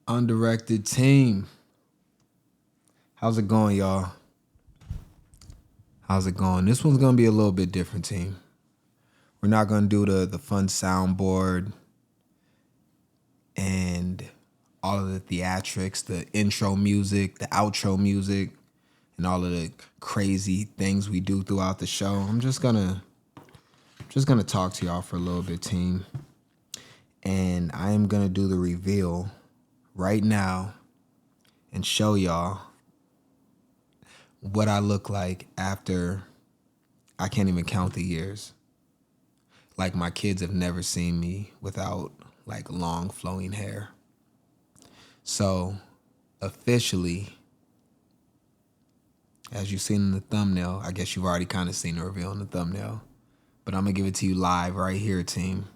Undirected team. How's it going, y'all? How's it going? This one's gonna be a little bit different, team. We're not gonna do the fun soundboard and all of the theatrics, the intro music, the outro music, and all of the crazy things we do throughout the show. I'm just gonna talk to y'all for a little bit, team. And I am gonna do the reveal right now and show y'all what I look like after I can't even count the years. Like my kids have never seen me without like long flowing hair. So officially, as you've seen in the thumbnail, I guess you've already kind of seen the reveal in the thumbnail, but I'm gonna give it to you live right here, team.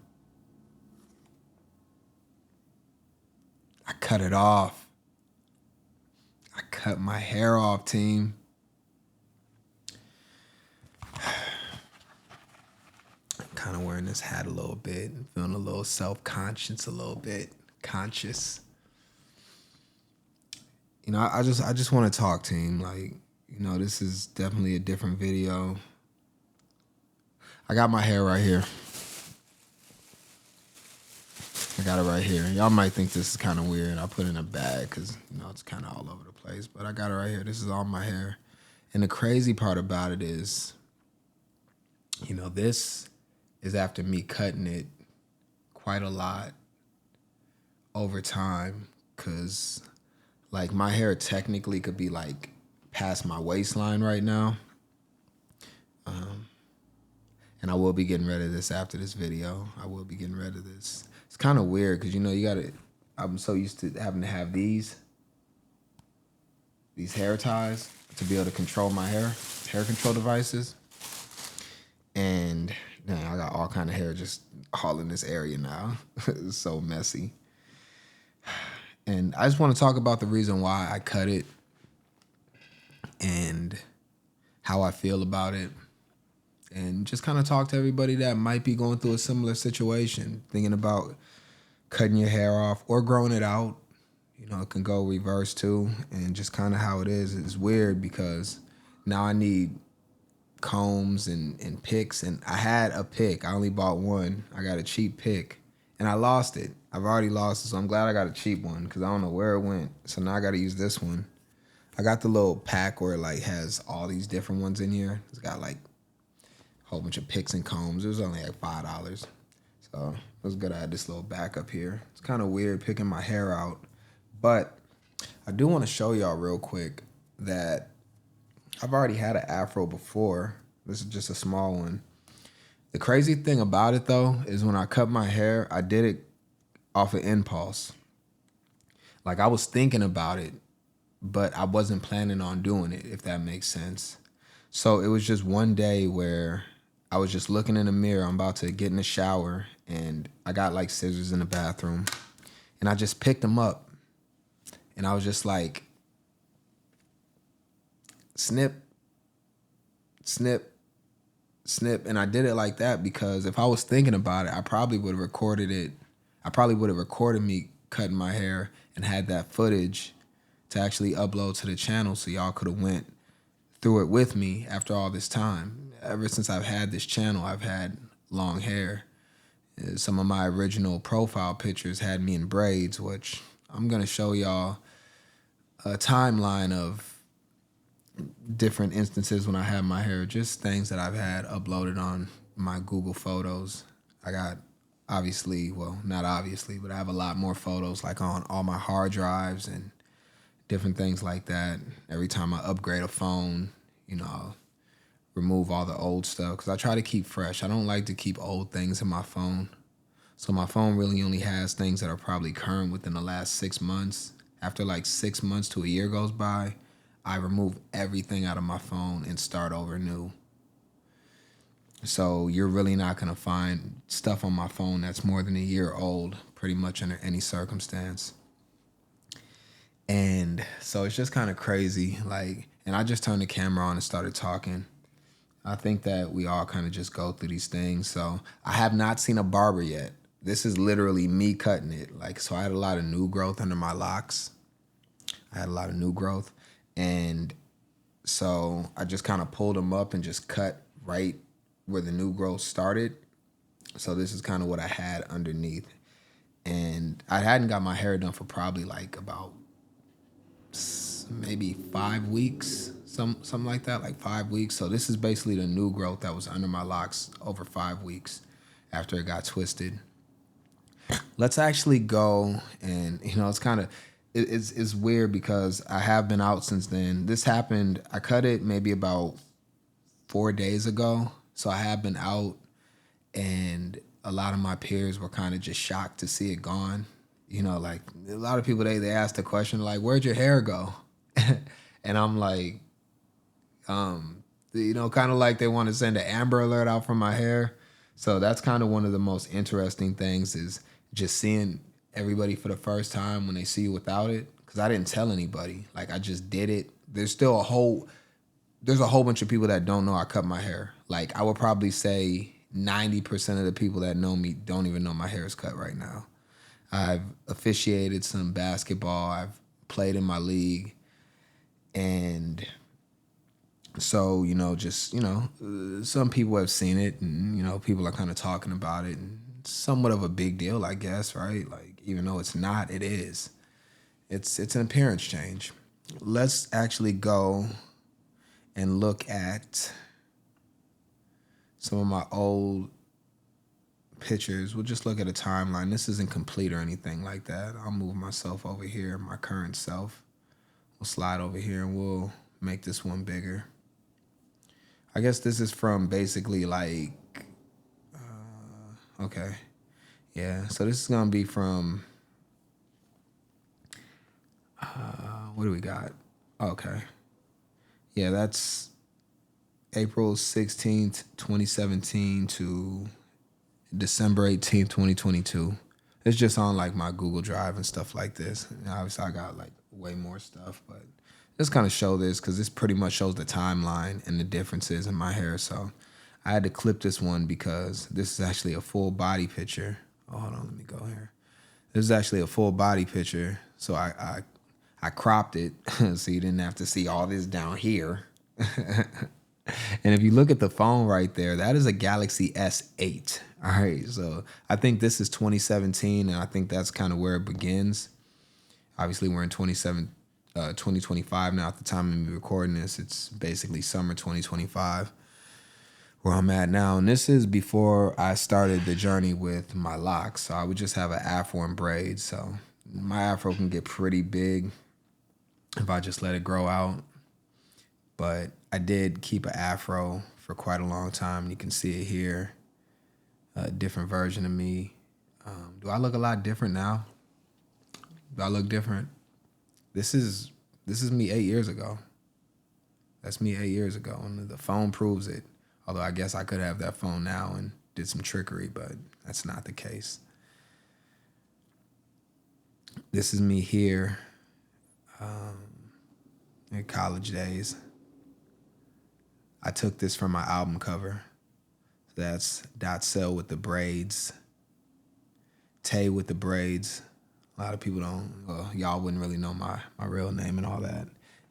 I cut it off. I cut my hair off, team. Kind of wearing this hat a little bit, feeling a little self-conscious, a little bit conscious. You know, I just want to talk, team. Like, you know, this is definitely a different video. I got my hair right here. I got it right here. Y'all might think this is kind of weird. I put it in a bag because, you know, it's kind of all over the place. But I got it right here. This is all my hair. And the crazy part about it is, you know, this is after me cutting it quite a lot over time, because like my hair technically could be like past my waistline right now. And I will be getting rid of this after this video. I will be getting rid of this. It's kind of weird because, you know, I'm so used to having to have these hair ties to be able to control my hair control devices. And man, I got all kind of hair just all in this area now. It's so messy. And I just want to talk about the reason why I cut it and how I feel about it. And just kind of talk to everybody that might be going through a similar situation, thinking about cutting your hair off or growing it out. You know, it can go reverse too. And just kind of how it is. It's weird because now I need combs and picks, and I had a pick. I only bought one. I got a cheap pick and I lost it. I've already lost it, so I'm glad I got a cheap one because I don't know where it went. So now I got to use this one. I got the little pack where it like has all these different ones in here. It's got like a whole bunch of picks and combs. It was only like $5. So it was good I had this little backup here. It's kind of weird picking my hair out, but I do want to show y'all real quick that I've already had an afro before. This is just a small one. The crazy thing about it, though, is when I cut my hair, I did it off of impulse. Like, I was thinking about it, but I wasn't planning on doing it, if that makes sense. So it was just one day where I was just looking in the mirror. I'm about to get in the shower, and I got, like, scissors in the bathroom. And I just picked them up, and I was just like, snip, snip, snip. And I did it like that because if I was thinking about it, I probably would have recorded it. I probably would have recorded me cutting my hair and had that footage to actually upload to the channel so y'all could have went through it with me after all this time. Ever since I've had this channel, I've had long hair. Some of my original profile pictures had me in braids, which I'm going to show y'all a timeline of different instances when I had my hair, just things that I've had uploaded on my Google Photos. I got obviously, well, not obviously, but I have a lot more photos like on all my hard drives and different things like that. Every time I upgrade a phone, you know, I'll remove all the old stuff because I try to keep fresh. I don't like to keep old things in my phone. So my phone really only has things that are probably current within the last 6 months. After like 6 months to a year goes by, I remove everything out of my phone and start over new. So you're really not going to find stuff on my phone that's more than a year old, pretty much under any circumstance. And so it's just kind of crazy. Like, and I just turned the camera on and started talking. I think that we all kind of just go through these things. So I have not seen a barber yet. this is literally me cutting it. Like, so I had a lot of new growth under my locks. I had a lot of new growth. And so I just kind of pulled them up and just cut right where the new growth started. So this is kind of what I had underneath. And I hadn't got my hair done for probably like about maybe 5 weeks, something like that, like 5 weeks. So this is basically the new growth that was under my locks over 5 weeks after it got twisted. Let's actually go and, it's kind of, it's weird because I have been out since then. This happened, I cut it maybe about 4 days ago. So I have been out, and a lot of my peers were kind of just shocked to see it gone. Like a lot of people, they ask the question like, where'd your hair go? And I'm like, kind of like they want to send an Amber Alert out from my hair. So that's kind of one of the most interesting things, is just seeing everybody for the first time when they see you without it. Because I didn't tell anybody. Like, I just did it. There's a whole bunch of people that don't know I cut my hair. Like, I would probably say 90% of the people that know me don't even know my hair is cut right now. I've officiated some basketball. I've played in my league. And so, some people have seen it, and, people are kind of talking about it, and it's somewhat of a big deal, I guess, right? Like, even though it's not, it is. It's an appearance change. Let's actually go and look at some of my old pictures. We'll just look at a timeline. This isn't complete or anything like that. I'll move myself over here, my current self. We'll slide over here and we'll make this one bigger. I guess this is from basically like, okay. Yeah, so this is going to be from, what do we got? Okay. Yeah, that's April 16th, 2017 to December 18th, 2022. It's just on like my Google Drive and stuff like this. And obviously I got like way more stuff, but just kind of show this because this pretty much shows the timeline and the differences in my hair. So I had to clip this one because this is actually a full body picture. Oh, hold on, let me go here. This is actually a full body picture. So I cropped it so you didn't have to see all this down here. And if you look at the phone right there, that is a Galaxy S8. All right, so I think this is 2017, and I think that's kind of where it begins. Obviously, we're in 2025 now. At the time of me recording this, it's basically summer 2025 where I'm at now. And this is before I started the journey with my locks. So I would just have an afro and braids. So my afro can get pretty big if I just let it grow out. But I did keep an afro for quite a long time. You can see it here, a different version of me. Do I look a lot different now? Do I look different? This is me 8 years ago. That's me 8 years ago, and the phone proves it. Although I guess I could have that phone now and did some trickery, but that's not the case. This is me here in college days. I took this from my album cover. That's Dot Cell with the braids, Tay with the braids. A lot of people y'all wouldn't really know my real name and all that.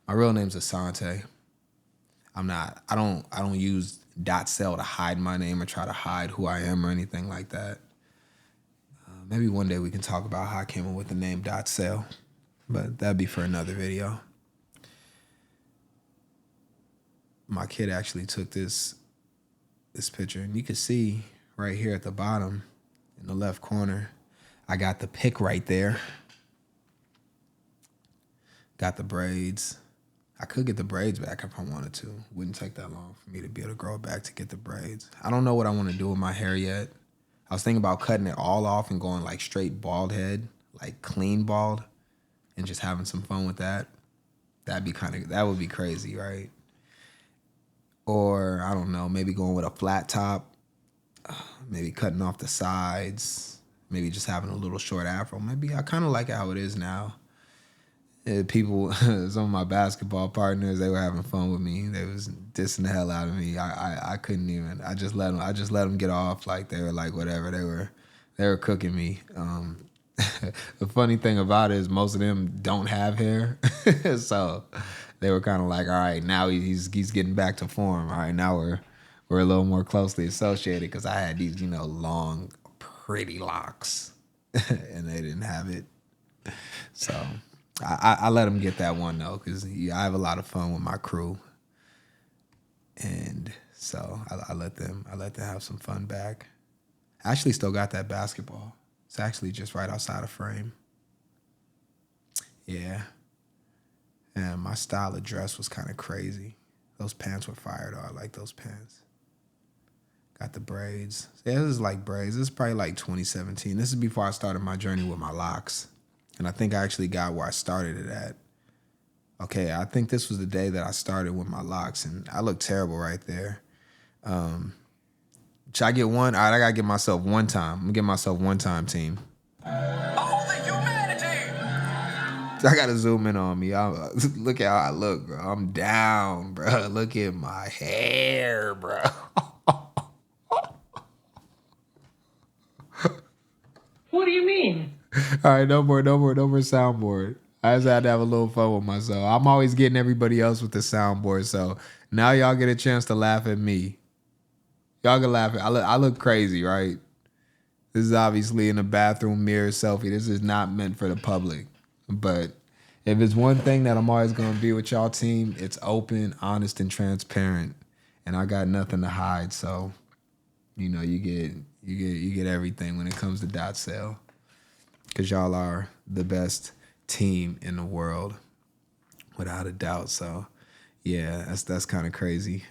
My real name's Asante. I don't use Dot Cell to hide my name or try to hide who I am or anything like that. Maybe one day we can talk about how I came up with the name Dot Cell, but that'd be for another video. My kid actually took this picture, and you can see right here at the bottom in the left corner, I got the pick right there. Got the braids. I could get the braids back if I wanted to. Wouldn't take that long for me to be able to grow it back to get the braids. I don't know what I want to do with my hair yet. I was thinking about cutting it all off and going like straight bald head, like clean bald, and just having some fun with that. That would be crazy, right? Or, I don't know, maybe going with a flat top, maybe cutting off the sides, maybe just having a little short afro. Maybe I kind of like it how it is now. People, some of my basketball partners, they were having fun with me. They was dissing the hell out of me. I couldn't even. I just let them get off. Like, they were like, whatever. They They were cooking me. The funny thing about it is most of them don't have hair, so they were kind of like, all right, now he's getting back to form. All right, now we're a little more closely associated because I had these long, pretty locks, and they didn't have it. So I let them get that one though, because I have a lot of fun with my crew, and so I let them have some fun back. I actually still got that basketball. It's actually just right outside of frame. Yeah. And my style of dress was kind of crazy. Those pants were fire though. I like those pants. Got the braids. Yeah, this is like braids. This is probably like 2017. This is before I started my journey with my locks. And I think I actually got where I started it at. Okay, I think this was the day that I started with my locks, and I look terrible right there. Should I get one? All right, I gotta give myself one time. I'm gonna give myself one time, team. Holy humanity! I gotta zoom in on me. Look at how I look, bro. I'm down, bro. Look at my hair, bro. What do you mean? All right, no more soundboard. I just had to have a little fun with myself. I'm always getting everybody else with the soundboard, so now y'all get a chance to laugh at me. Y'all can laugh at I look crazy, right? This is obviously in a bathroom mirror selfie. This is not meant for the public. But if it's one thing that I'm always gonna be with y'all team, it's open, honest, and transparent. And I got nothing to hide, so you get everything when it comes to dot sale. Cause y'all are the best team in the world, without a doubt. So yeah, that's kind of crazy.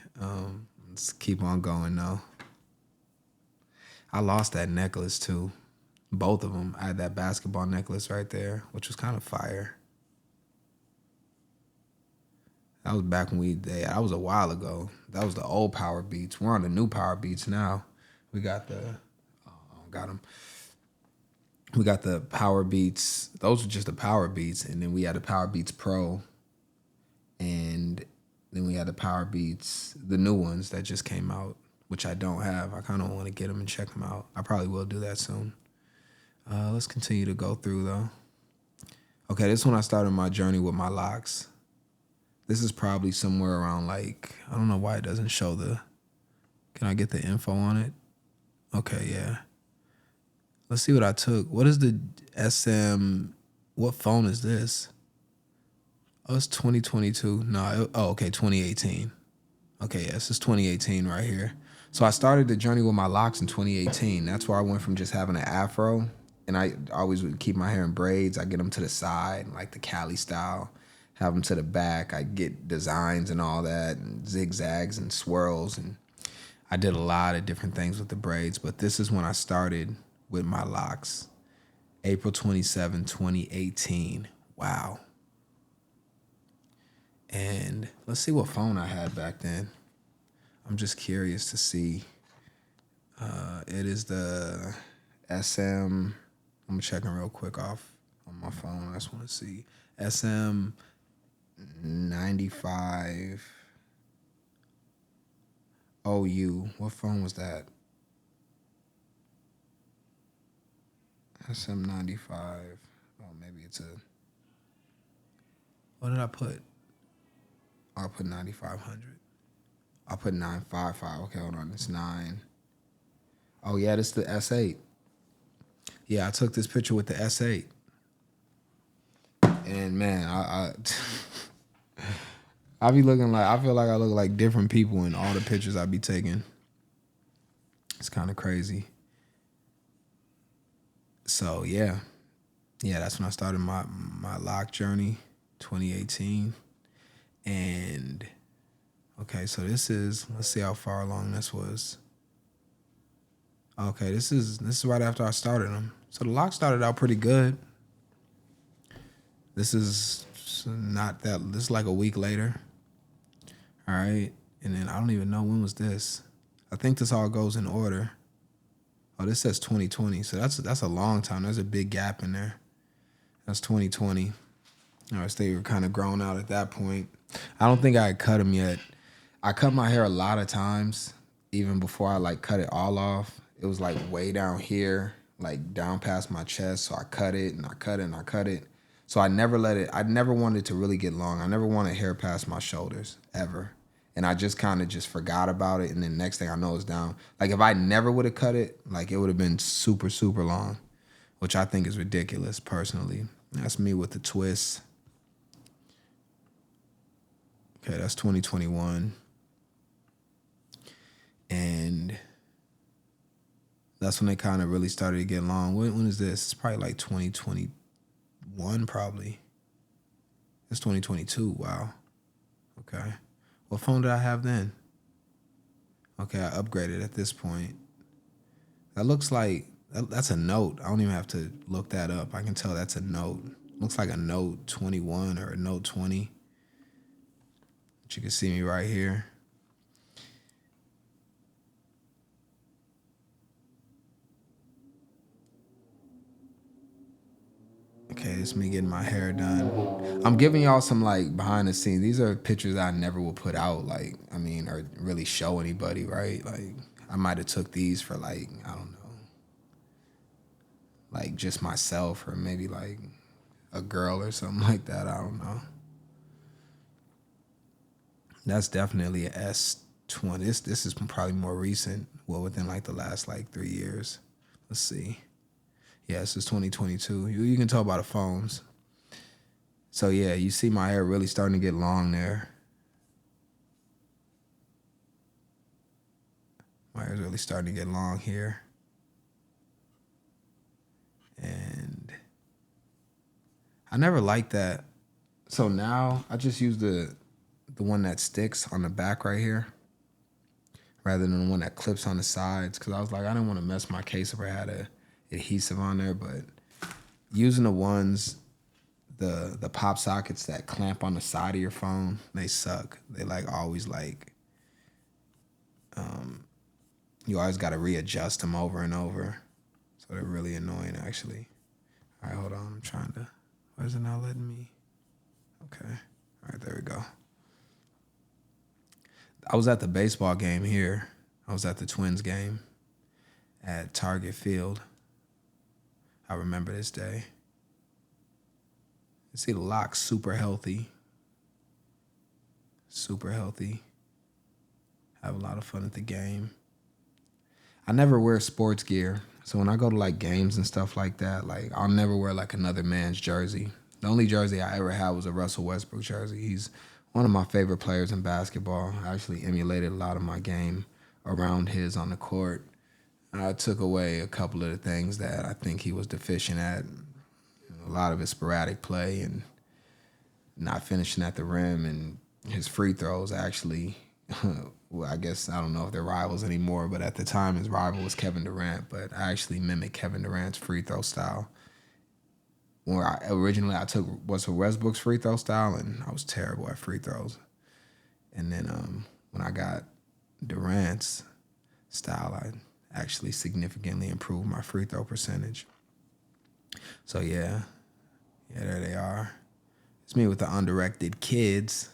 Let's keep on going though. I lost that necklace too. Both of them. I had that basketball necklace right there, which was kind of fire. That was back when that was a while ago. That was the old Power Beats. We're on the new Power Beats now. We got we got the Power Beats. Those were just the Power Beats. And then we had the Power Beats Pro. And then we had the Power Beats, the new ones that just came out, which I don't have. I kind of want to get them and check them out. I probably will do that soon. Let's continue to go through, though. Okay, this is when I started my journey with my locks. This is probably somewhere around like, I don't know why it doesn't show can I get the info on it? Okay, yeah. Let's see what I took. What is the what phone is this? Oh, it's 2022. No, okay, 2018. Okay, yes, it's 2018 right here. So I started the journey with my locks in 2018. That's where I went from just having an afro, and I always would keep my hair in braids. I get them to the side, like the Cali style, have them to the back. I get designs and all that, and zigzags and swirls, and I did a lot of different things with the braids. But this is when I started with my locks. April 27, 2018. Wow. And let's see what phone I had back then. I'm just curious to see. It is the SM. I'm checking real quick off on my phone. I just want to see. SM 95 OU. What phone was that? SM 95. Oh, maybe it's what did I put? Oh, I put 9500. I put 955. Okay, hold on. It's 9. Oh, yeah, this is the S8. Yeah, I took this picture with the S8. And, man, I be looking like, I feel like I look like different people in all the pictures I be taking. It's kind of crazy. So, yeah. Yeah, that's when I started my lock journey, 2018. And, okay, so this is, let's see how far along this was. Okay, this is right after I started them. So the lock started out pretty good. This is not that, this is like a week later. All right, and then I don't even know when was this. I think this all goes in order. Oh, this says 2020, so that's a long time. There's a big gap in there. That's 2020. All right, so they were kind of grown out at that point. I don't think I had cut them yet. I cut my hair a lot of times, even before I like cut it all off. It was like way down here, like down past my chest. So I cut it and I cut it and I cut it. So I never let it, I never wanted it to really get long. I never wanted hair past my shoulders ever. And I just kind of just forgot about it. And then next thing I know it's down. Like if I never would have cut it, like it would have been super, super long, which I think is ridiculous personally. That's me with the twists. Okay, that's 2021. And that's when they kind of really started to get long. When is this? It's probably like 2021 probably. It's 2022. Wow. Okay. What phone did I have then? Okay, I upgraded at this point. That looks like, that's a Note. I don't even have to look that up. I can tell that's a Note. Looks like a Note 21 or a Note 20. But you can see me right here. Okay, it's me getting my hair done. I'm giving y'all some like behind the scenes. These are pictures that I never will put out, like, I mean, or really show anybody, right? Like, I might have took these for like, I don't know, like just myself or maybe like a girl or something like that. I don't know. That's definitely a S20. This is probably more recent. Well, within like the last like 3 years. Let's see. Yeah, this is 2022. You can tell by the phones. So yeah, you see my hair really starting to get long there. My hair's really starting to get long here. And I never liked that. So now I just use the one that sticks on the back right here rather than the one that clips on the sides, because I was like, I didn't want to mess my case if I had a adhesive on there. But using the ones, the pop sockets that clamp on the side of your phone, they suck. They like always like, you always got to readjust them over and over. So they're really annoying actually. All right, hold on. I'm trying to, why is it not letting me? Okay. All right, there we go. I was at the baseball game here. I was at the Twins game at Target Field. I remember this day. You see the Locs, super healthy. Super healthy. Have a lot of fun at the game. I never wear sports gear. So when I go to like games and stuff like that, like I'll never wear like another man's jersey. The only jersey I ever had was a Russell Westbrook jersey. He's one of my favorite players in basketball. I actually emulated a lot of my game around his on the court. I took away a couple of the things that I think he was deficient at. A lot of his sporadic play and not finishing at the rim, and his free throws actually, well, I guess I don't know if they're rivals anymore, but at the time his rival was Kevin Durant, but I actually mimicked Kevin Durant's free throw style. Where I took Russell Westbrook's free throw style, and I was terrible at free throws. And then when I got Durant's style, I actually significantly improved my free throw percentage. So yeah, there they are. It's me with the undirected kids,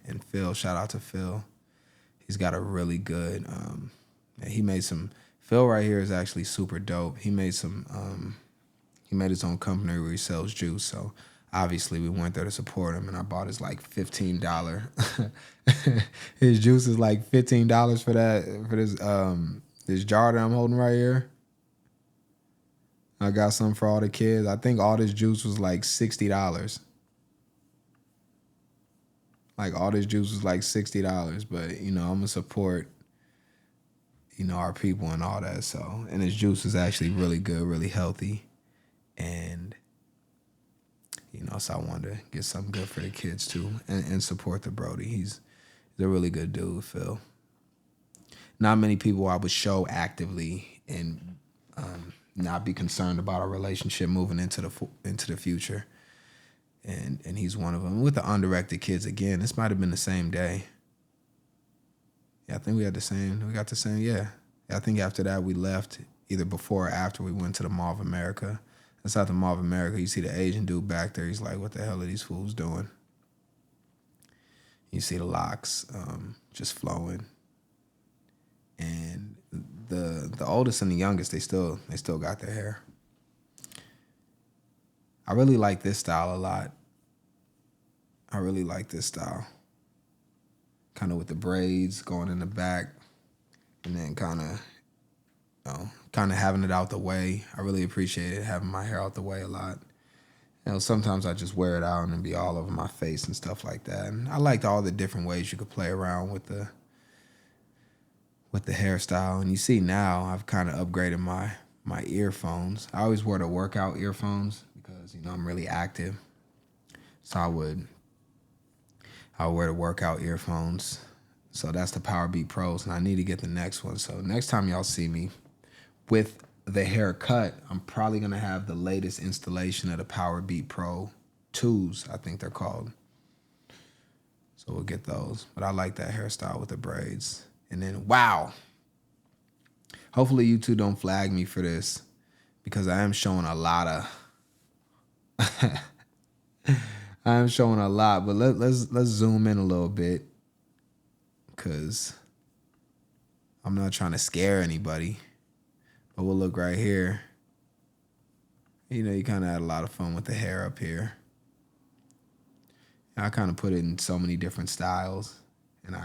and Phil. Shout out to Phil. He's got a really good. He made some. Phil right here is actually super dope. He made some. He made his own company where he sells juice. So obviously we went there to support him, and I bought his like $15. His juice is like $15 for this jar that I'm holding right here. I got some for all the kids. I think all this juice was like $60. Like all this juice was like $60. But I'm gonna support our people and all that. So, and his juice is actually really good, really healthy. And, so I wanted to get something good for the kids too and support the Brody. He's a really good dude, Phil. Not many people I would show actively and not be concerned about our relationship moving into the future. And he's one of them. With the undirected kids, again, this might have been the same day. Yeah, I think we got the same, yeah. I think after that we left, either before or after we went to the Mall of America. Inside the Mall of America, you see the Asian dude back there. He's like, what the hell are these fools doing? You see the Locs just flowing. And the oldest and the youngest, they still got their hair. I really like this style a lot. I really like this style. Kind of with the braids going in the back and then kind of having it out the way. I really appreciate it, having my hair out the way a lot. Sometimes I just wear it out and it'd be all over my face and stuff like that. And I liked all the different ways you could play around with the hairstyle. And you see now I've kind of upgraded my earphones. I always wore the workout earphones because, I'm really active. So I would wear the workout earphones. So that's the Power Beat Pros, and I need to get the next one. So next time y'all see me with the haircut, I'm probably going to have the latest installation of the Power Beat Pro 2s, I think they're called. So we'll get those. But I like that hairstyle with the braids. And then, wow. Hopefully you two don't flag me for this because I am showing a lot of... I am showing a lot, but let's zoom in a little bit because I'm not trying to scare anybody. But we'll look right here. You kind of had a lot of fun with the hair up here. And I kind of put it in so many different styles. And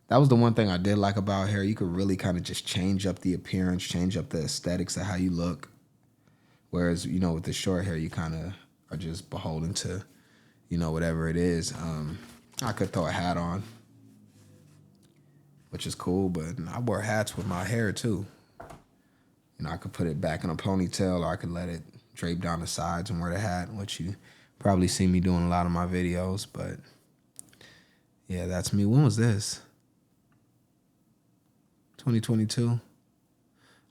that was the one thing I did like about hair. You could really kind of just change up the appearance, change up the aesthetics of how you look. Whereas, with the short hair, you kind of are just beholden to, whatever it is. I could throw a hat on, which is cool, but I wear hats with my hair too. I could put it back in a ponytail, or I could let it drape down the sides and wear the hat, which you probably see me doing a lot of my videos. But yeah, that's me. When was this? 2022.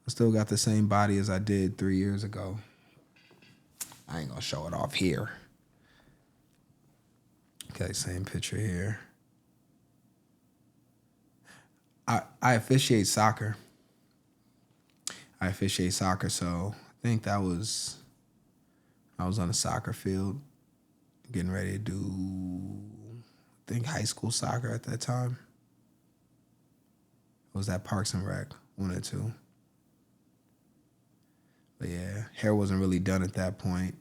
I still got the same body as I did 3 years ago. I ain't gonna show it off here. Okay, same picture here. I officiate soccer. So I think I was on a soccer field getting ready to do, I think, high school soccer at that time. It was at Parks and Rec, 1 or 2. But yeah, hair wasn't really done at that point.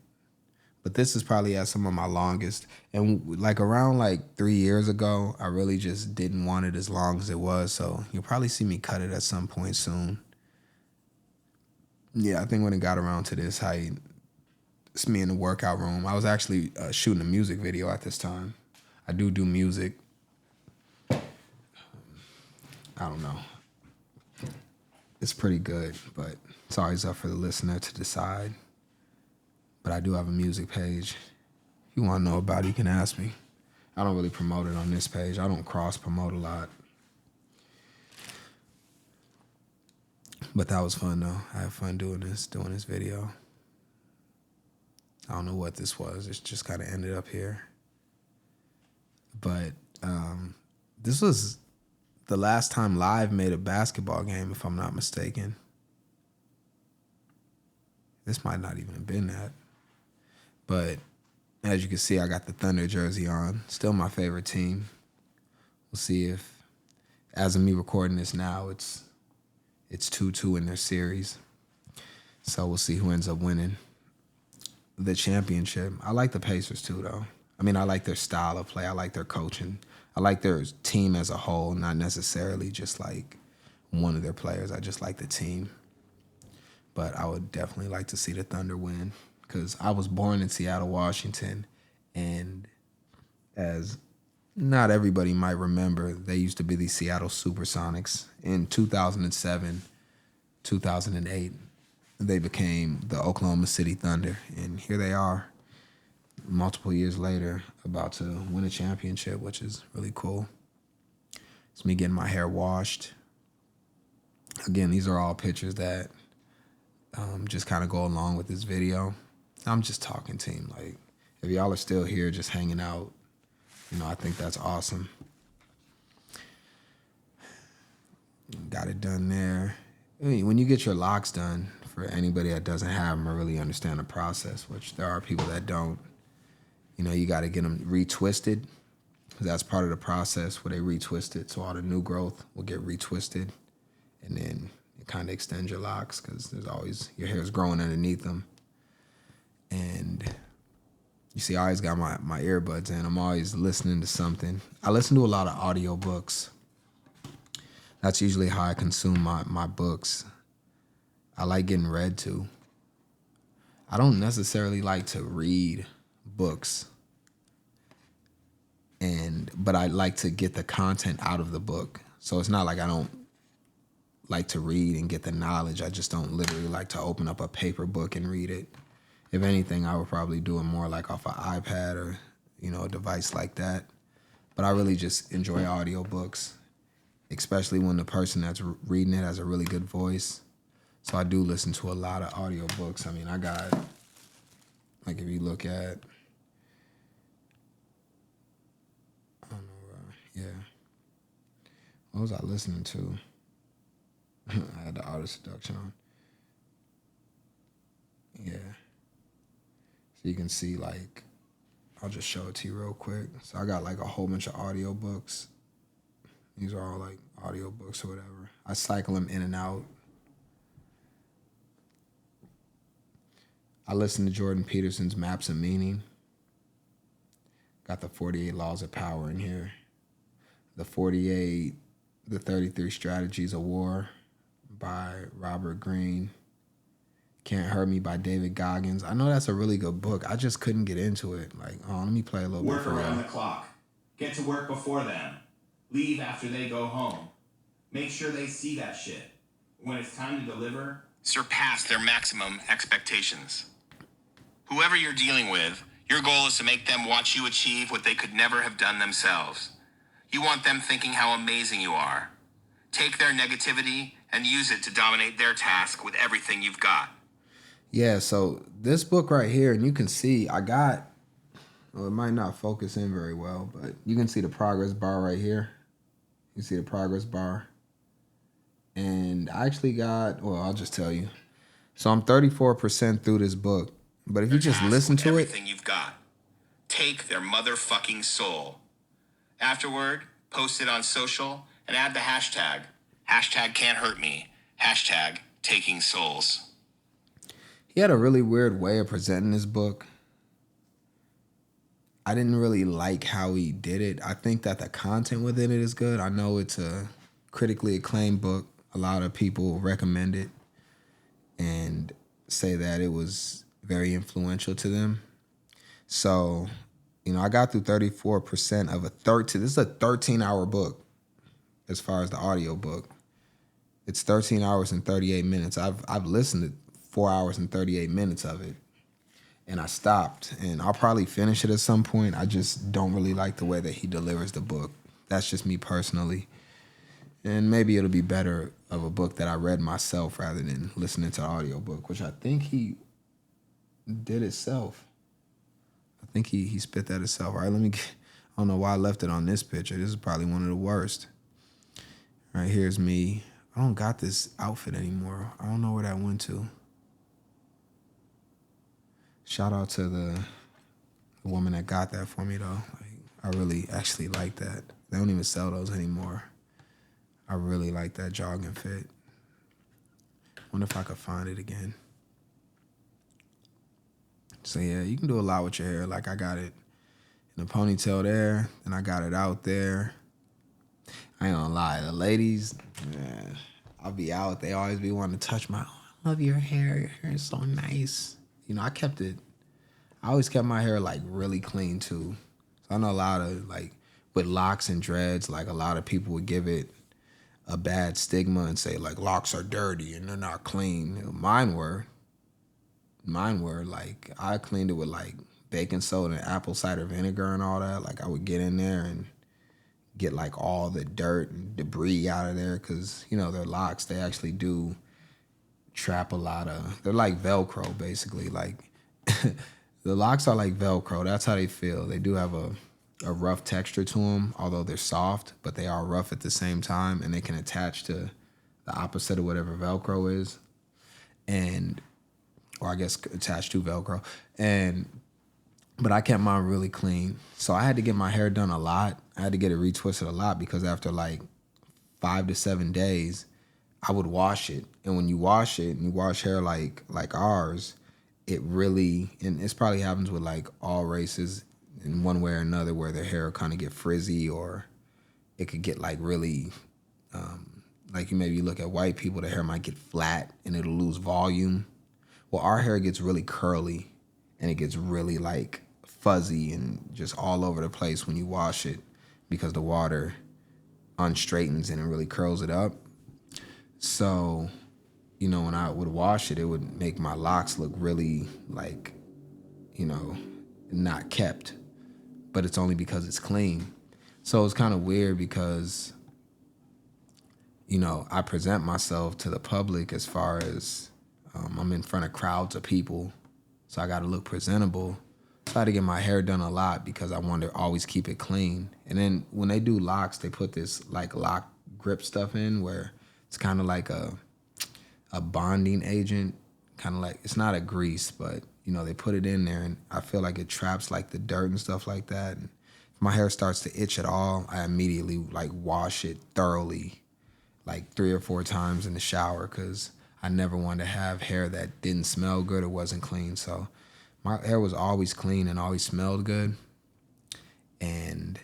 But this is probably at some of my longest. And around 3 years ago, I really just didn't want it as long as it was. So you'll probably see me cut it at some point soon. Yeah, I think when it got around to this height, it's me in the workout room. I was actually shooting a music video at this time. I do music. I don't know. It's pretty good, but it's always up for the listener to decide. But I do have a music page. If you want to know about it, you can ask me. I don't really promote it on this page. I don't cross-promote a lot. But that was fun, though. I had fun doing this video. I don't know what this was. It just kind of ended up here. But this was the last time Live made a basketball game, if I'm not mistaken. This might not even have been that. But as you can see, I got the Thunder jersey on. Still my favorite team. We'll see if, as of me recording this now, it's 2-2 in their series. So we'll see who ends up winning the championship. I like the Pacers too, though. I mean, I like their style of play. I like their coaching. I like their team as a whole, not necessarily just like one of their players. I just like the team. But I would definitely like to see the Thunder win because I was born in Seattle, Washington, and as not everybody might remember, they used to be the Seattle Supersonics. In 2007, 2008, they became the Oklahoma City Thunder. And here they are, multiple years later, about to win a championship, which is really cool. It's me getting my hair washed. Again, these are all pictures that just kind of go along with this video. I'm just talking team. Like, if y'all are still here just hanging out, I think that's awesome. Got it done there. I mean, when you get your locks done, for anybody that doesn't have them or really understand the process, which there are people that don't, you got to get them retwisted. That's part of the process where they retwist it. So all the new growth will get retwisted. And then it kind of extends your locks because there's always, your hair is growing underneath them. And You see, I always got my earbuds in. I'm always listening to something. I listen to a lot of audiobooks. That's usually how I consume my books. I like getting read to. I don't necessarily like to read books, but I like to get the content out of the book. So it's not like I don't like to read and get the knowledge. I just don't literally like to open up a paper book and read it. If anything, I would probably do it more like off an iPad or, a device like that. But I really just enjoy audiobooks, especially when the person that's reading it has a really good voice. So I do listen to a lot of audiobooks. I mean, I got, like, if you look at, I don't know, what was I listening to? I had the auto seduction on. Yeah. So you can see, like, I'll just show it to you real quick. So I got like a whole bunch of audiobooks. These are all like audiobooks or whatever. I cycle them in and out. I listen to Jordan Peterson's Maps of Meaning. Got the 48 Laws of Power in here. The 33 Strategies of War by Robert Greene. Can't Hurt Me by David Goggins. I know that's a really good book. I just couldn't get into it. Like, let me play a little bit for you. Work around the clock. Get to work before them. Leave after they go home. Make sure they see that shit. When it's time to deliver, surpass their maximum expectations. Whoever you're dealing with, your goal is to make them watch you achieve what they could never have done themselves. You want them thinking how amazing you are. Take their negativity and use it to dominate their task with everything you've got. Yeah, so this book right here, and you can see it might not focus in very well, but you can see the progress bar right here. You see the progress bar. And I actually I'll just tell you. So I'm 34% through this book. But if you just listen to everything you've got. Take their motherfucking soul. Afterward, post it on social and add the hashtag. Hashtag can't hurt me. Hashtag taking souls. He had a really weird way of presenting this book. I didn't really like how he did it. I think that the content within it is good. I know it's a critically acclaimed book. A lot of people recommend it and say that it was very influential to them. So, I got through 34% of this is a 13-hour book as far as the audio book. It's 13 hours and 38 minutes. I've listened to 4 hours and 38 minutes of it. And I stopped. And I'll probably finish it at some point. I just don't really like the way that he delivers the book. That's just me personally. And maybe it'll be better of a book that I read myself rather than listening to the audiobook, which I think he did itself. I think he spit that himself. All right, I don't know why I left it on this picture. This is probably one of the worst. All right, here's me. I don't got this outfit anymore. I don't know where that went to. Shout out to the woman that got that for me, though. I really actually like that. They don't even sell those anymore. I really like that jogging fit. Wonder if I could find it again. So yeah, you can do a lot with your hair. Like I got it in a ponytail there, and I got it out there. I ain't gonna lie, the ladies, man, I'll be out. They always be wanting to touch I love your hair. Your hair is so nice. I always kept my hair like really clean too. So I know a lot of like with locks and dreads, like a lot of people would give it a bad stigma and say like locks are dirty and they're not clean. Mine were like, I cleaned it with like baking soda and apple cider vinegar and all that. Like I would get in there and get like all the dirt and debris out of there because, they're locks. They actually do trap a lot of, they're like Velcro basically. Like the locks are like Velcro. That's how they feel. They do have a rough texture to them, although they're soft, but they are rough at the same time and they can attach to the opposite of whatever Velcro is. Or I guess attached to Velcro. But I kept mine really clean. So I had to get my hair done a lot. I had to get it retwisted a lot because after like 5 to 7 days, I would wash it. And when you wash it and you wash hair like ours, it really, and this probably happens with like all races in one way or another, where their hair will kind of get frizzy, or it could get like really, like you maybe look at white people, their hair might get flat and it'll lose volume. Well, our hair gets really curly and it gets really like fuzzy and just all over the place when you wash it, because the water unstraightens and it really curls it up. So, when I would wash it, it would make my locks look really like, not kept. But it's only because it's clean. So it's kind of weird because, I present myself to the public as far as I'm in front of crowds of people. So I got to look presentable. Try to get my hair done a lot because I want to always keep it clean. And then when they do locks, they put this like lock grip stuff in where it's kind of like a bonding agent, kind of like, it's not a grease, but they put it in there, and I feel like it traps like the dirt and stuff like that. And if my hair starts to itch at all, I immediately like wash it thoroughly, like 3 or 4 times in the shower, because I never wanted to have hair that didn't smell good or wasn't clean. So my hair was always clean and always smelled good, and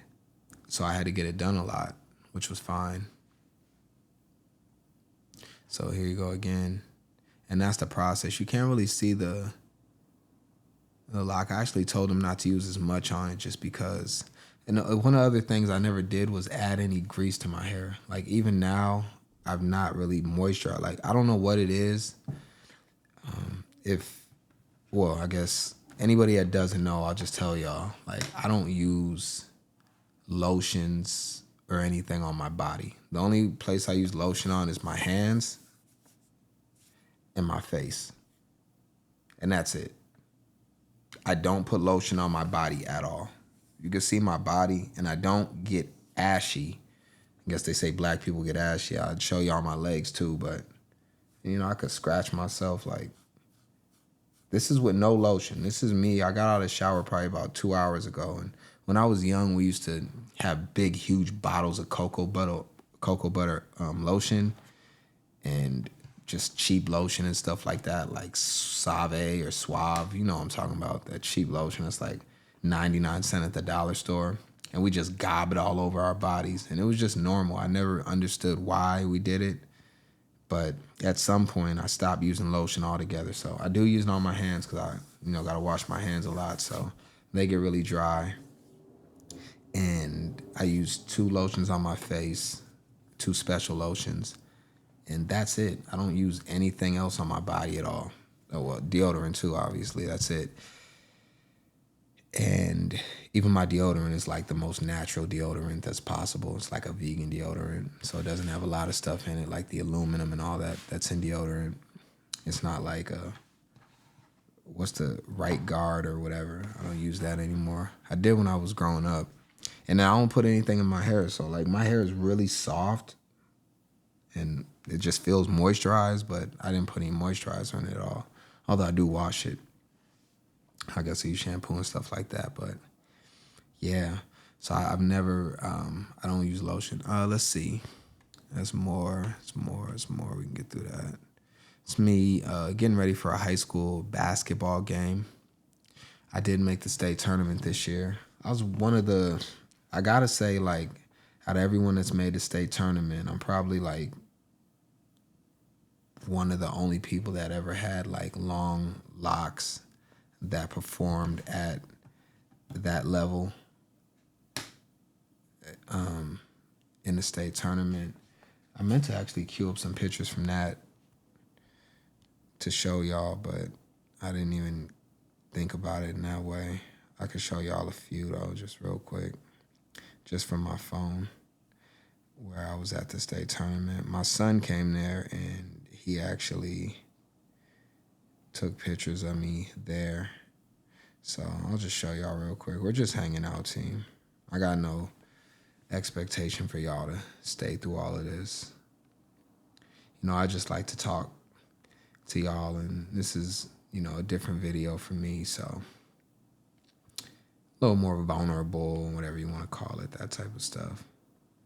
so I had to get it done a lot, which was fine. So here you go again. And that's the process. You can't really see the lock. I actually told him not to use as much on it just because. And one of the other things I never did was add any grease to my hair. Like even now, I've not really moisturized. Like I don't know what it is. I guess anybody that doesn't know, I'll just tell y'all. Like I don't use lotions or anything on my body. The only place I use lotion on is my hands and my face. And that's it. I don't put lotion on my body at all. You can see my body, and I don't get ashy. I guess they say black people get ashy. I'd show y'all my legs too, but I could scratch myself. Like, this is with no lotion. This is me. I got out of the shower probably about 2 hours ago, and when I was young, we used to have big, huge bottles of cocoa butter lotion, and just cheap lotion and stuff like that, like Save or Suave. You know what I'm talking about, that cheap lotion. It's like 99 cents at the dollar store. And we just gob it all over our bodies. And it was just normal. I never understood why we did it. But at some point, I stopped using lotion altogether. So I do use it on my hands because I, got to wash my hands a lot. So they get really dry. And I use 2 lotions on my face, 2 special lotions. And that's it. I don't use anything else on my body at all. Oh, well, deodorant too, obviously. That's it. And even my deodorant is like the most natural deodorant that's possible. It's like a vegan deodorant. So it doesn't have a lot of stuff in it, like the aluminum and all that's in deodorant. It's not like what's the Right Guard or whatever. I don't use that anymore. I did when I was growing up. And I don't put anything in my hair. So like my hair is really soft and it just feels moisturized, but I didn't put any moisturizer in it at all. Although I do wash it. I guess I use shampoo and stuff like that, but yeah. So I've never, I don't use lotion. Let's see. That's more. We can get through that. It's me getting ready for a high school basketball game. I did make the state tournament this year. I was I gotta say, like, out of everyone that's made the state tournament, I'm probably like one of the only people that ever had like long locks that performed at that level in the state tournament. I meant to actually queue up some pictures from that to show y'all, but I didn't even think about it in that way. I could show y'all a few though, just real quick, just from my phone, where I was at the state tournament. My son came there and he actually took pictures of me there. So I'll just show y'all real quick. We're just hanging out, team. I got no expectation for y'all to stay through all of this. I just like to talk to y'all, and this is, a different video for me, so a little more vulnerable, whatever you want to call it, that type of stuff.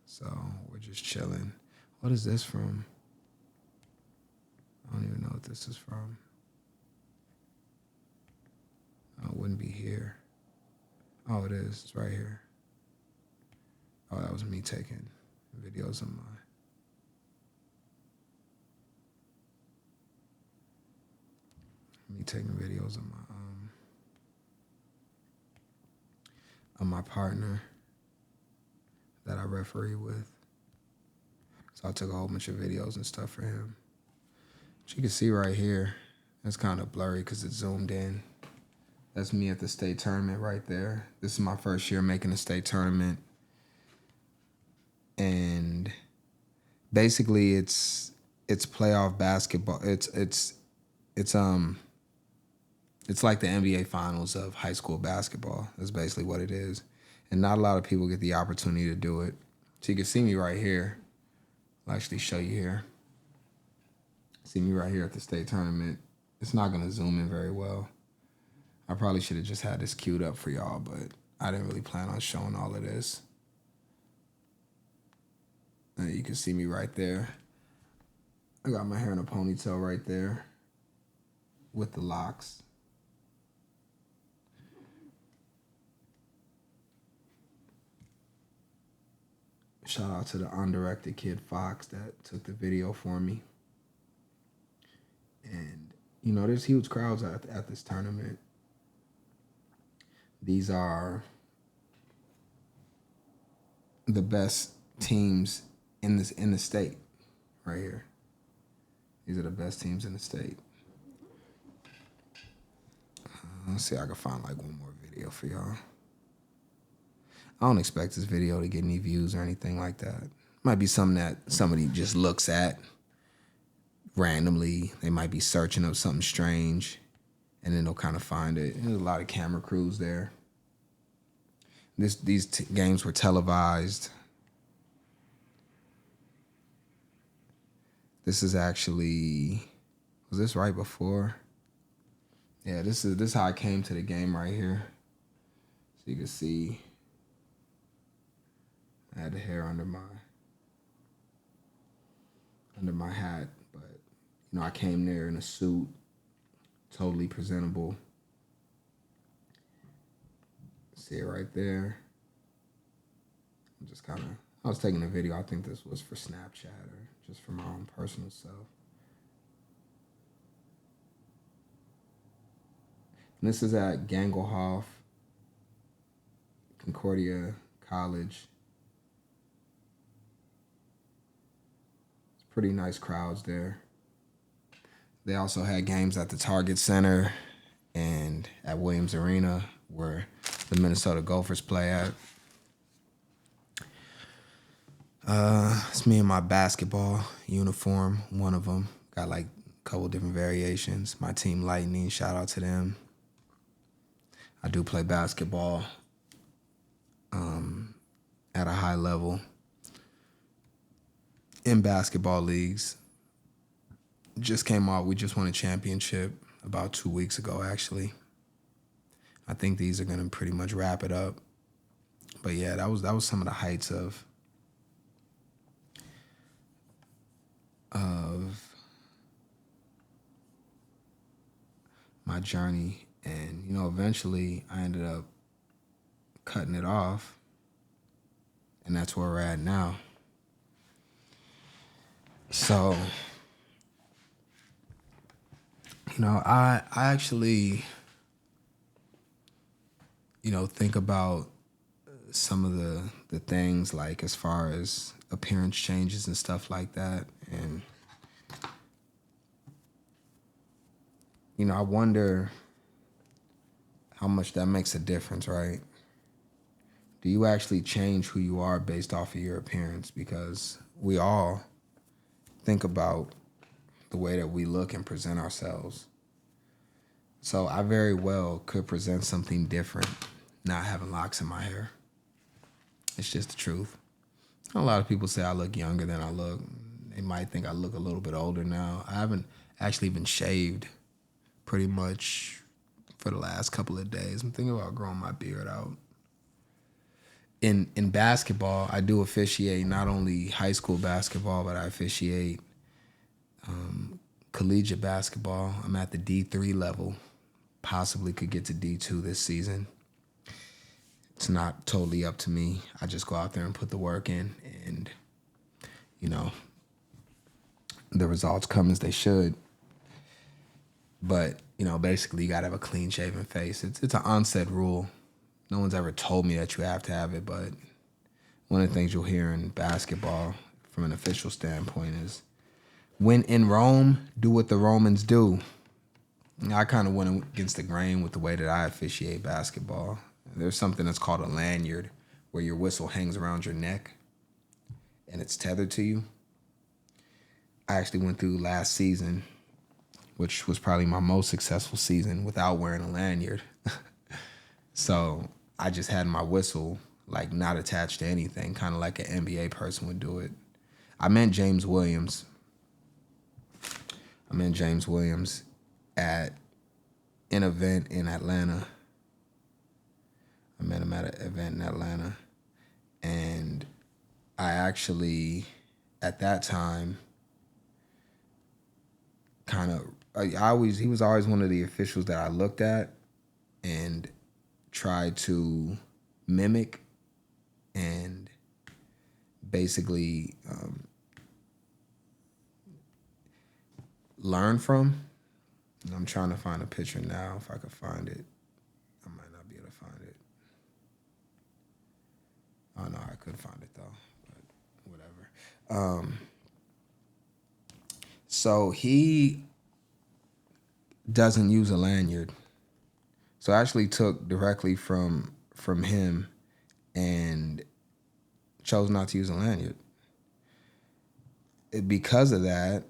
So we're just chilling. What is this from? I don't even know what this is from. Oh, it wouldn't be here. Oh, it is. It's right here. Oh, that was me taking videos of my partner that I referee with. So I took a whole bunch of videos and stuff for him. But you can see right here, it's kind of blurry because it's zoomed in. That's me at the state tournament right there. This is my first year making a state tournament. And basically it's playoff basketball. It's like the NBA finals of high school basketball. That's basically what it is. And not a lot of people get the opportunity to do it. So you can see me right here. I'll actually show you here. See me right here at the state tournament. It's not gonna zoom in very well. I probably should have just had this queued up for y'all, but I didn't really plan on showing all of this. And you can see me right there. I got my hair in a ponytail right there with the locks. Shout out to the undirected kid Fox that took the video for me. And, you know, there's huge crowds at this tournament. These are the best teams in the state right here. These are the best teams in the state. Let's see if I can find like one more video for y'all. I don't expect this video to get any views or anything like that. Might be something that somebody just looks at randomly. They might be searching up something strange, and then they'll kind of find it. There's a lot of camera crews there. These games were televised. This is actually, was this right before? Yeah, this is how I came to the game right here. So you can see I had the hair under my hat, but you know, I came there in a suit, totally presentable. See it right there. I'm just kind of, I was taking a video. I think this was for Snapchat or just for my own personal self. And this is at Gangelhoff, Concordia College. It's pretty nice crowds there. They also had games at the Target Center and at Williams Arena, where the Minnesota Gophers play at. It's me in my basketball uniform, one of them. Got like a couple different variations. My team Lightning, shout out to them. I do play basketball at a high level in basketball leagues. Just came out, we just won a championship about 2 weeks ago, actually. I think these are gonna pretty much wrap it up. But yeah, that was some of the heights of my journey. And, you know, eventually I ended up cutting it off, and that's where we're at now. So, you know, I actually, you know, think about some of the things, like as far as appearance changes and stuff like that. And, you know, I wonder how much that makes a difference, right? Do you actually change who you are based off of your appearance? Because we all think about the way that we look and present ourselves. So I very well could present something different not having locks in my hair. It's just the truth. A lot of people say I look younger than I look. They might think I look a little bit older now. I haven't actually been shaved pretty much for the last couple of days. I'm thinking about growing my beard out. In basketball, I do officiate not only high school basketball, but I officiate collegiate basketball. I'm at the D3 level, possibly could get to D2 this season. It's not totally up to me. I just go out there and put the work in, and, you know, the results come as they should. But, you know, basically you got to have a clean-shaven face. It's an unsaid rule. No one's ever told me that you have to have it, but one of the things you'll hear in basketball from an official standpoint is, when in Rome, do what the Romans do. I kind of went against the grain with the way that I officiate basketball. There's something that's called a lanyard, where your whistle hangs around your neck and it's tethered to you. I actually went through last season, which was probably my most successful season, without wearing a lanyard. So I just had my whistle like not attached to anything, kind of like an NBA person would do it. I met James Williams at an event in Atlanta. I met him at an event in Atlanta. And I actually, at that time, he was always one of the officials that I looked at and tried to mimic and basically learn from. And I'm trying to find a picture now. If I could find it, I might not be able to find it. Oh no, I could find it though, but whatever. So he doesn't use a lanyard. So I actually took directly from him and chose not to use a lanyard. Because of that,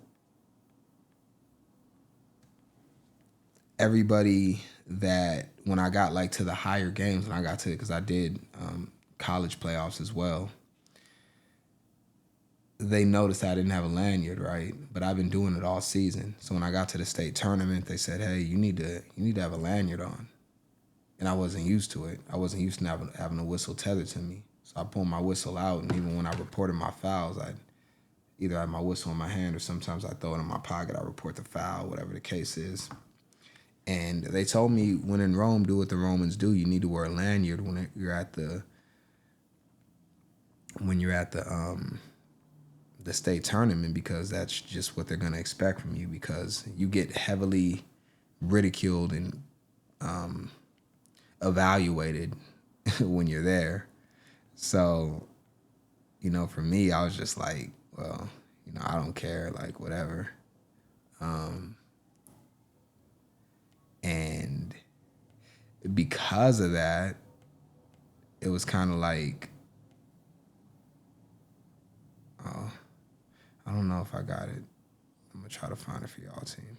everybody that, when I got like to the higher games, when I got to, because I did college playoffs as well, they noticed I didn't have a lanyard, right? But I've been doing it all season. So when I got to the state tournament, they said, "Hey, you need to have a lanyard on." And I wasn't used to it. I wasn't used to having a whistle tethered to me. So I pulled my whistle out, and even when I reported my fouls, I'd either have my whistle in my hand or sometimes I throw it in my pocket. I report the foul, whatever the case is. And they told me, when in Rome, do what the Romans do. You need to wear a lanyard when you're at the state tournament, because that's just what they're gonna expect from you, because you get heavily ridiculed and evaluated when you're there. So, you know, for me, I was just like, well, you know, I don't care, like, whatever. And because of that, it was kind of like, I don't know if I got it. I'm gonna try to find it for y'all, team.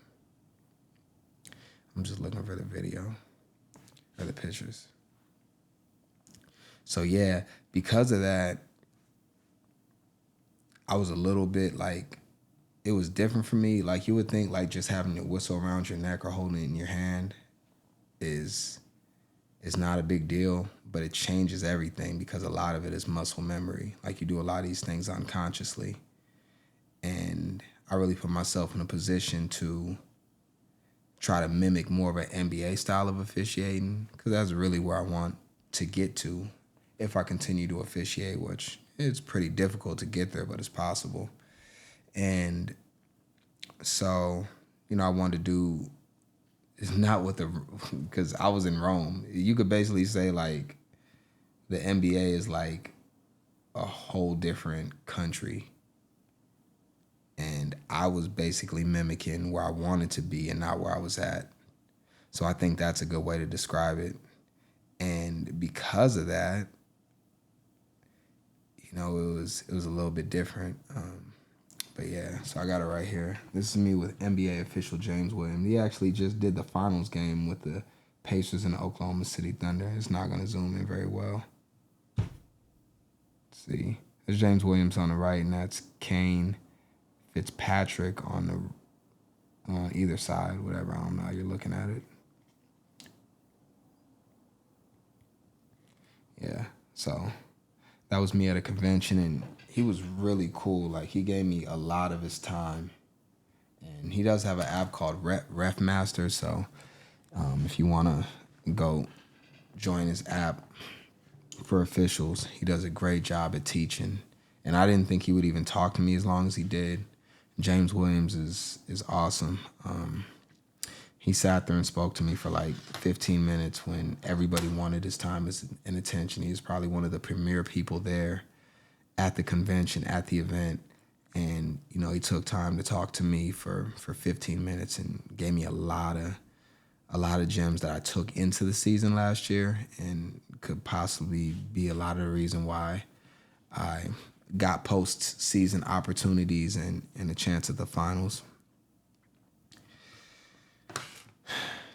I'm just looking for the video or the pictures. So yeah, because of that, I was a little bit like, it was different for me. Like, you would think like just having your whistle around your neck or holding it in your hand is not a big deal, but it changes everything, because a lot of it is muscle memory. Like, you do a lot of these things unconsciously. And I really put myself in a position to try to mimic more of an NBA style of officiating, because that's really where I want to get to if I continue to officiate, which it's pretty difficult to get there, but it's possible. And so, you know, I wanted to do, it's not what because I was in Rome. You could basically say like the NBA is like a whole different country. And I was basically mimicking where I wanted to be and not where I was at. So I think that's a good way to describe it. And because of that, you know, it was a little bit different. But yeah, so I got it right here. This is me with NBA official James Williams. He actually just did the finals game with the Pacers and the Oklahoma City Thunder. It's not going to zoom in very well. Let's see. There's James Williams on the right, and that's Kane Fitzpatrick on either side, whatever. I don't know how you're looking at it. Yeah, so that was me at a convention, and he was really cool. Like, he gave me a lot of his time, and he does have an app called Ref Master. So If you want to go join his app for officials, he does a great job at teaching. And I didn't think he would even talk to me as long as he did. James Williams is awesome. He sat there and spoke to me for like 15 minutes when everybody wanted his time and attention. He was probably one of the premier people there at the convention, at the event. And, he took time to talk to me for 15 minutes and gave me a lot of gems that I took into the season last year and could possibly be a lot of the reason why I got post-season opportunities and a chance at the finals.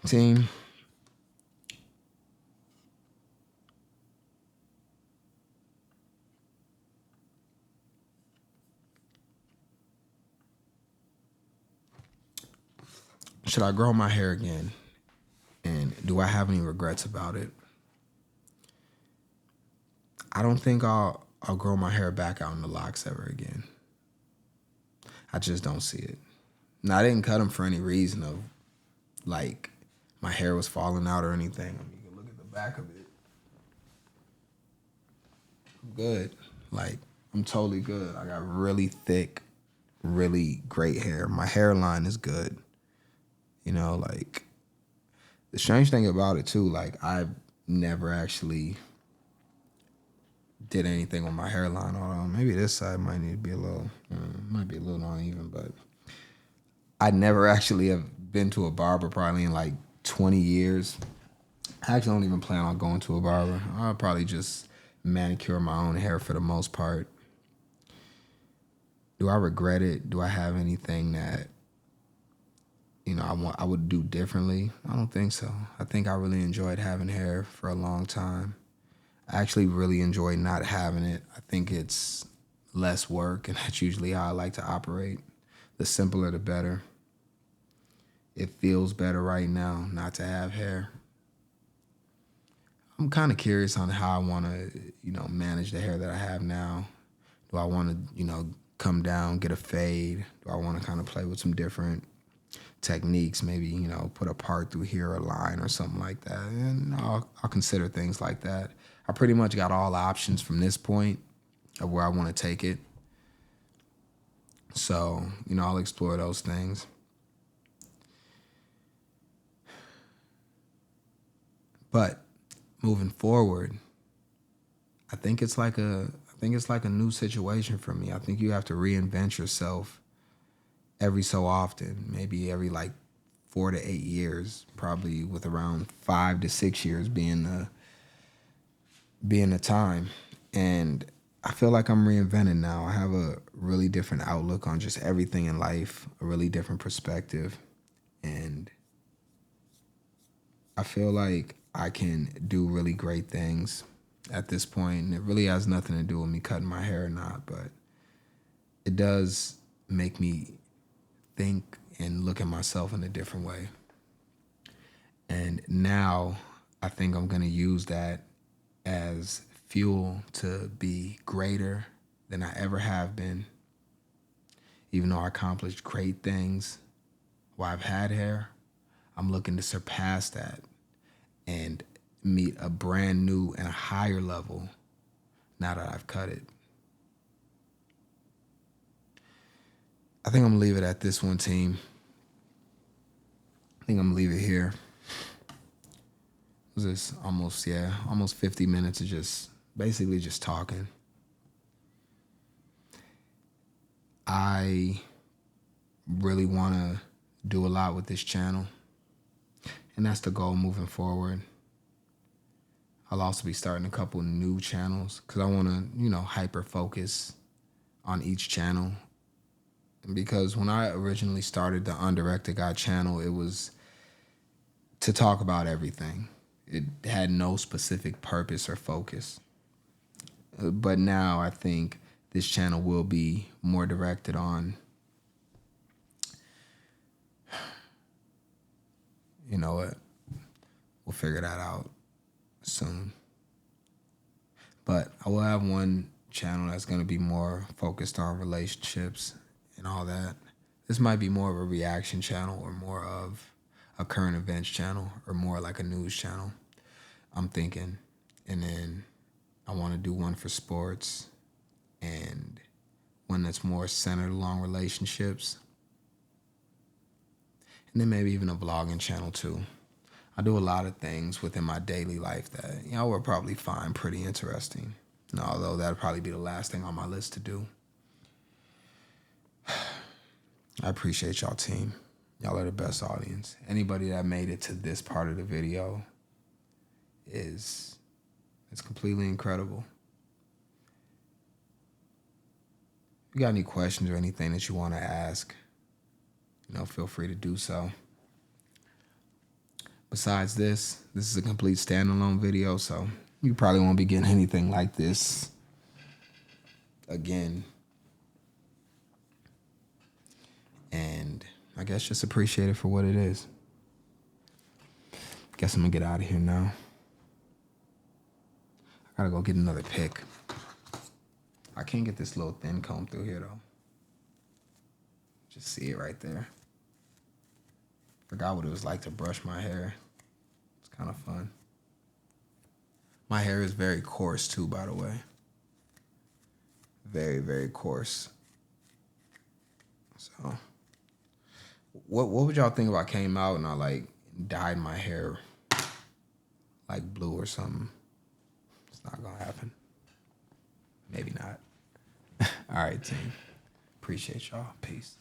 Team, should I grow my hair again? And do I have any regrets about it? I don't think I'll grow my hair back out in the locks ever again. I just don't see it. Now, I didn't cut them for any reason of, like, my hair was falling out or anything. I mean, you can look at the back of it. I'm good. Like, I'm totally good. I got really thick, really great hair. My hairline is good. Like, the strange thing about it, too, like, I've never actually did anything on my hairline. Although maybe this side might need to be might be a little uneven, but I never actually have been to a barber probably in like 20 years. I actually don't even plan on going to a barber. I'll probably just manicure my own hair for the most part. Do I regret it? Do I have anything that, I would do differently? I don't think so. I think I really enjoyed having hair for a long time. I actually really enjoy not having it. I think it's less work, and that's usually how I like to operate. The simpler, the better. It feels better right now not to have hair. I'm kind of curious on how I want to, manage the hair that I have now. Do I want to, come down, get a fade? Do I want to kind of play with some different techniques? Maybe, put a part through here, a line or something like that. And I'll consider things like that. I pretty much got all options from this point of where I want to take it. So, I'll explore those things. But moving forward, I think it's like a new situation for me. I think you have to reinvent yourself every so often, maybe every like 4 to 8 years, probably with around 5 to 6 years being the time. And I feel like I'm reinvented now. I have a really different outlook on just everything in life, a really different perspective. And I feel like I can do really great things at this point. And it really has nothing to do with me cutting my hair or not, but it does make me think and look at myself in a different way. And now I think I'm going to use that as fuel to be greater than I ever have been. Even though I accomplished great things while I've had hair, I'm looking to surpass that and meet a brand new and a higher level now that I've cut it. I think I'm going to leave it at this one, team. I think I'm going to leave it here. Was this almost 50 minutes of just basically just talking. I really want to do a lot with this channel, and that's the goal moving forward. I'll also be starting a couple new channels because I want to, hyper focus on each channel. Because when I originally started the Undirected Guy channel, it was to talk about everything. It had no specific purpose or focus. But now I think this channel will be more directed on, you know what, we'll figure that out soon. But I will have one channel that's going to be more focused on relationships and all that. This might be more of a reaction channel or more of a current events channel or more like a news channel. I'm thinking. And then I want to do one for sports and one that's more centered along relationships. And then maybe even a vlogging channel too. I do a lot of things within my daily life that y'all will probably find pretty interesting. And although that'll probably be the last thing on my list to do. I appreciate y'all, team. Y'all are the best audience. Anybody that made it to this part of the video it's completely incredible. If you got any questions or anything that you want to ask, feel free to do so. Besides this is a complete standalone video, so you probably won't be getting anything like this again. And I guess just appreciate it for what it is. Guess I'm gonna get out of here now. I gotta go get another pick. I can't get this little thin comb through here though. Just see it right there. Forgot what it was like to brush my hair. It's kind of fun. My hair is very coarse too, by the way. Very, very coarse. So, what would y'all think if I came out and I like dyed my hair like blue or something? It's not gonna happen. Maybe not. All right, team. Appreciate y'all. Peace.